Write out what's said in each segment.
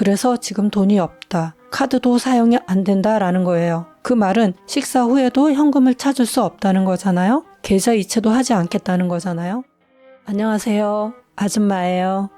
그래서 지금 돈이 없다. 카드도 사용이 안 된다라는 거예요. 그 말은 식사 후에도 현금을 찾을 수 없다는 거잖아요. 계좌 이체도 하지 않겠다는 거잖아요. 안녕하세요. 아줌마예요.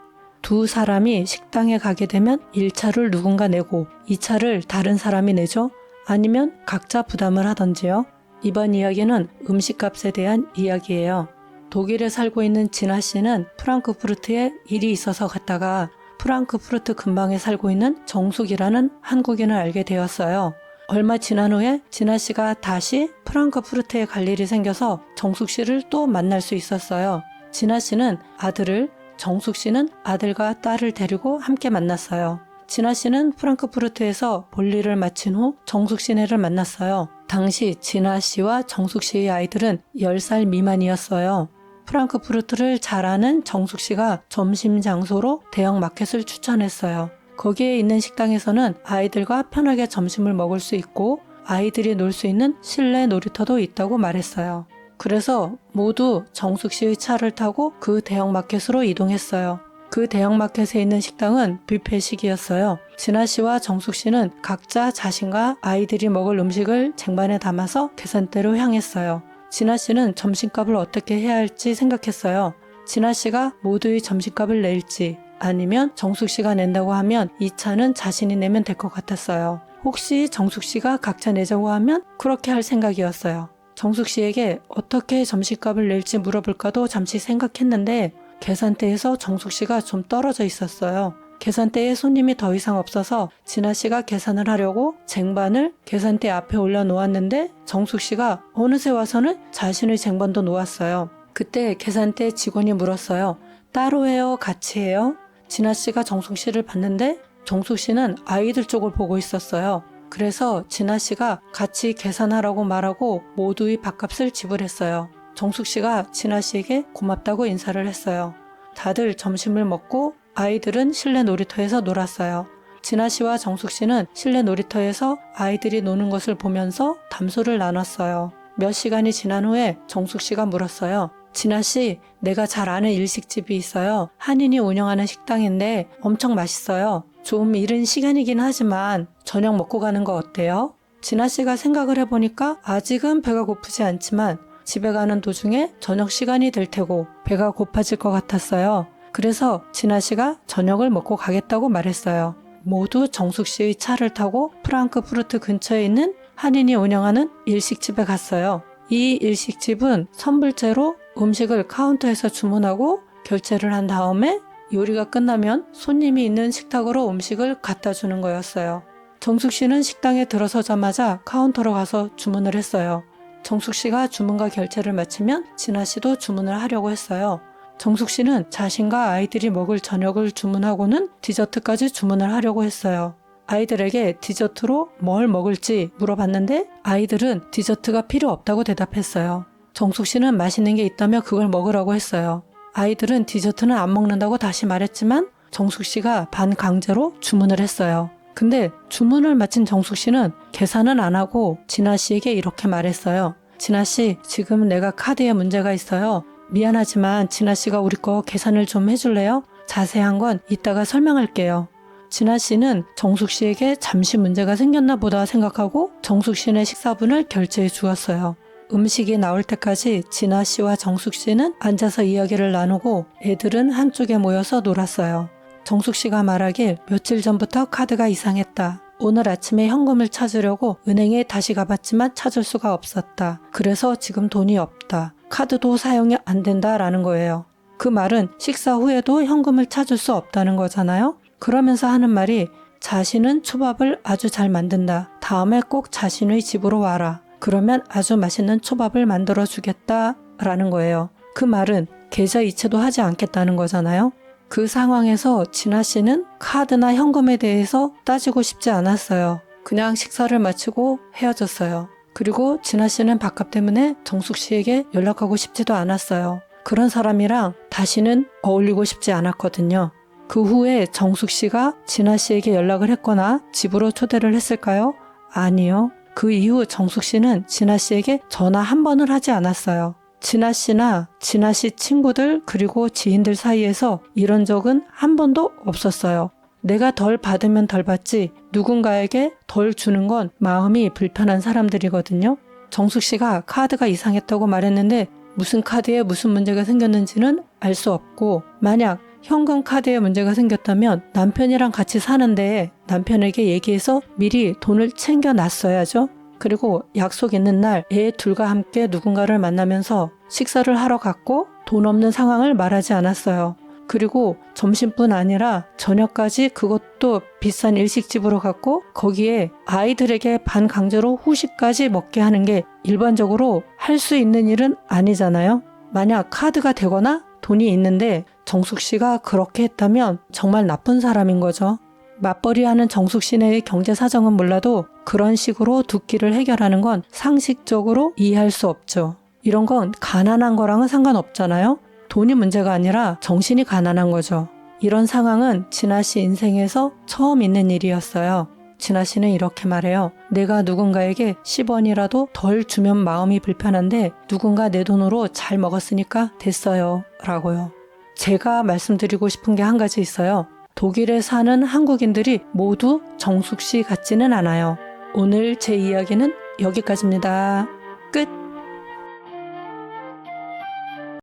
두 사람이 식당에 가게 되면 1차를 누군가 내고 2차를 다른 사람이 내죠? 아니면 각자 부담을 하던지요? 이번 이야기는 음식값에 대한 이야기예요. 독일에 살고 있는 진아 씨는 프랑크푸르트에 일이 있어서 갔다가 프랑크푸르트 근방에 살고 있는 정숙이라는 한국인을 알게 되었어요. 얼마 지난 후에 진아 씨가 다시 프랑크푸르트에 갈 일이 생겨서 정숙 씨를 또 만날 수 있었어요. 진아 씨는 아들을, 정숙 씨는 아들과 딸을 데리고 함께 만났어요. 진아 씨는 프랑크푸르트에서 볼일을 마친 후 정숙 씨네를 만났어요. 당시 진아 씨와 정숙 씨의 아이들은 10살 미만이었어요. 프랑크푸르트를 잘 아는 정숙 씨가 점심 장소로 대형 마켓을 추천했어요. 거기에 있는 식당에서는 아이들과 편하게 점심을 먹을 수 있고 아이들이 놀 수 있는 실내 놀이터도 있다고 말했어요. 그래서 모두 정숙 씨의 차를 타고 그 대형 마켓으로 이동했어요. 그 대형 마켓에 있는 식당은 뷔페식이었어요. 진아 씨와 정숙 씨는 각자 자신과 아이들이 먹을 음식을 쟁반에 담아서 계산대로 향했어요. 진아 씨는 점심값을 어떻게 해야 할지 생각했어요. 진아 씨가 모두의 점심값을 낼지 아니면 정숙 씨가 낸다고 하면 이 차는 자신이 내면 될 것 같았어요. 혹시 정숙 씨가 각자 내자고 하면 그렇게 할 생각이었어요. 정숙 씨에게 어떻게 점심값을 낼지 물어볼까도 잠시 생각했는데 계산대에서 정숙 씨가 좀 떨어져 있었어요. 계산대에 손님이 더 이상 없어서 진아 씨가 계산을 하려고 쟁반을 계산대 앞에 올려놓았는데 정숙 씨가 어느새 와서는 자신의 쟁반도 놓았어요. 그때 계산대 직원이 물었어요. 따로 해요? 같이 해요? 진아 씨가 정숙 씨를 봤는데 정숙 씨는 아이들 쪽을 보고 있었어요. 그래서 진아 씨가 같이 계산하라고 말하고 모두의 밥값을 지불했어요. 정숙 씨가 진아 씨에게 고맙다고 인사를 했어요. 다들 점심을 먹고 아이들은 실내 놀이터에서 놀았어요. 진아 씨와 정숙 씨는 실내 놀이터에서 아이들이 노는 것을 보면서 담소를 나눴어요. 몇 시간이 지난 후에 정숙 씨가 물었어요. 진아 씨, 내가 잘 아는 일식집이 있어요. 한인이 운영하는 식당인데 엄청 맛있어요. 좀 이른 시간이긴 하지만 저녁 먹고 가는 거 어때요? 진아 씨가 생각을 해보니까 아직은 배가 고프지 않지만 집에 가는 도중에 저녁 시간이 될 테고 배가 고파질 것 같았어요. 그래서 진아 씨가 저녁을 먹고 가겠다고 말했어요. 모두 정숙 씨의 차를 타고 프랑크푸르트 근처에 있는 한인이 운영하는 일식집에 갔어요. 이 일식집은 선불제로 음식을 카운터에서 주문하고 결제를 한 다음에 요리가 끝나면 손님이 있는 식탁으로 음식을 갖다 주는 거였어요. 정숙 씨는 식당에 들어서자마자 카운터로 가서 주문을 했어요. 정숙 씨가 주문과 결제를 마치면 진아 씨도 주문을 하려고 했어요. 정숙 씨는 자신과 아이들이 먹을 저녁을 주문하고는 디저트까지 주문을 하려고 했어요. 아이들에게 디저트로 뭘 먹을지 물어봤는데 아이들은 디저트가 필요 없다고 대답했어요. 정숙 씨는 맛있는 게 있다며 그걸 먹으라고 했어요. 아이들은 디저트는 안 먹는다고 다시 말했지만 정숙 씨가 반강제로 주문을 했어요. 근데 주문을 마친 정숙 씨는 계산은 안 하고 진아 씨에게 이렇게 말했어요. 진아 씨, 지금 내가 카드에 문제가 있어요. 미안하지만 진아 씨가 우리 거 계산을 좀 해줄래요? 자세한 건 이따가 설명할게요. 진아 씨는 정숙 씨에게 잠시 문제가 생겼나 보다 생각하고 정숙 씨네 식사분을 결제해 주었어요. 음식이 나올 때까지 진아 씨와 정숙 씨는 앉아서 이야기를 나누고 애들은 한쪽에 모여서 놀았어요. 정숙 씨가 말하길 며칠 전부터 카드가 이상했다. 오늘 아침에 현금을 찾으려고 은행에 다시 가봤지만 찾을 수가 없었다. 그래서 지금 돈이 없다. 카드도 사용이 안 된다라는 거예요. 그 말은 식사 후에도 현금을 찾을 수 없다는 거잖아요. 그러면서 하는 말이 자신은 초밥을 아주 잘 만든다. 다음에 꼭 자신의 집으로 와라. 그러면 아주 맛있는 초밥을 만들어 주겠다 라는 거예요. 그 말은 계좌 이체도 하지 않겠다는 거잖아요. 그 상황에서 진아 씨는 카드나 현금에 대해서 따지고 싶지 않았어요. 그냥 식사를 마치고 헤어졌어요. 그리고 진아 씨는 밥값 때문에 정숙 씨에게 연락하고 싶지도 않았어요. 그런 사람이랑 다시는 어울리고 싶지 않았거든요. 그 후에 정숙 씨가 진아 씨에게 연락을 했거나 집으로 초대를 했을까요? 아니요. 그 이후 정숙 씨는 진아 씨에게 전화 한 번을 하지 않았어요. 진아 씨나 진아 씨 친구들 그리고 지인들 사이에서 이런 적은 한 번도 없었어요. 내가 덜 받으면 덜 받지 누군가에게 덜 주는 건 마음이 불편한 사람들이거든요. 정숙 씨가 카드가 이상했다고 말했는데 무슨 카드에 무슨 문제가 생겼는지는 알 수 없고, 만약 현금 카드에 문제가 생겼다면 남편이랑 같이 사는데 남편에게 얘기해서 미리 돈을 챙겨놨어야죠. 그리고 약속 있는 날 애 둘과 함께 누군가를 만나면서 식사를 하러 갔고 돈 없는 상황을 말하지 않았어요. 그리고 점심뿐 아니라 저녁까지 그것도 비싼 일식집으로 갔고 거기에 아이들에게 반강제로 후식까지 먹게 하는 게 일반적으로 할 수 있는 일은 아니잖아요. 만약 카드가 되거나 돈이 있는데 정숙 씨가 그렇게 했다면 정말 나쁜 사람인 거죠. 맞벌이하는 정숙 씨네의 경제 사정은 몰라도 그런 식으로 두 끼를 해결하는 건 상식적으로 이해할 수 없죠. 이런 건 가난한 거랑은 상관없잖아요. 돈이 문제가 아니라 정신이 가난한 거죠. 이런 상황은 진아 씨 인생에서 처음 있는 일이었어요. 진아 씨는 이렇게 말해요. 내가 누군가에게 10원이라도 덜 주면 마음이 불편한데 누군가 내 돈으로 잘 먹었으니까 됐어요. 라고요. 제가 말씀드리고 싶은 게 한 가지 있어요. 독일에 사는 한국인들이 모두 정숙 씨 같지는 않아요. 오늘 제 이야기는 여기까지입니다. 끝!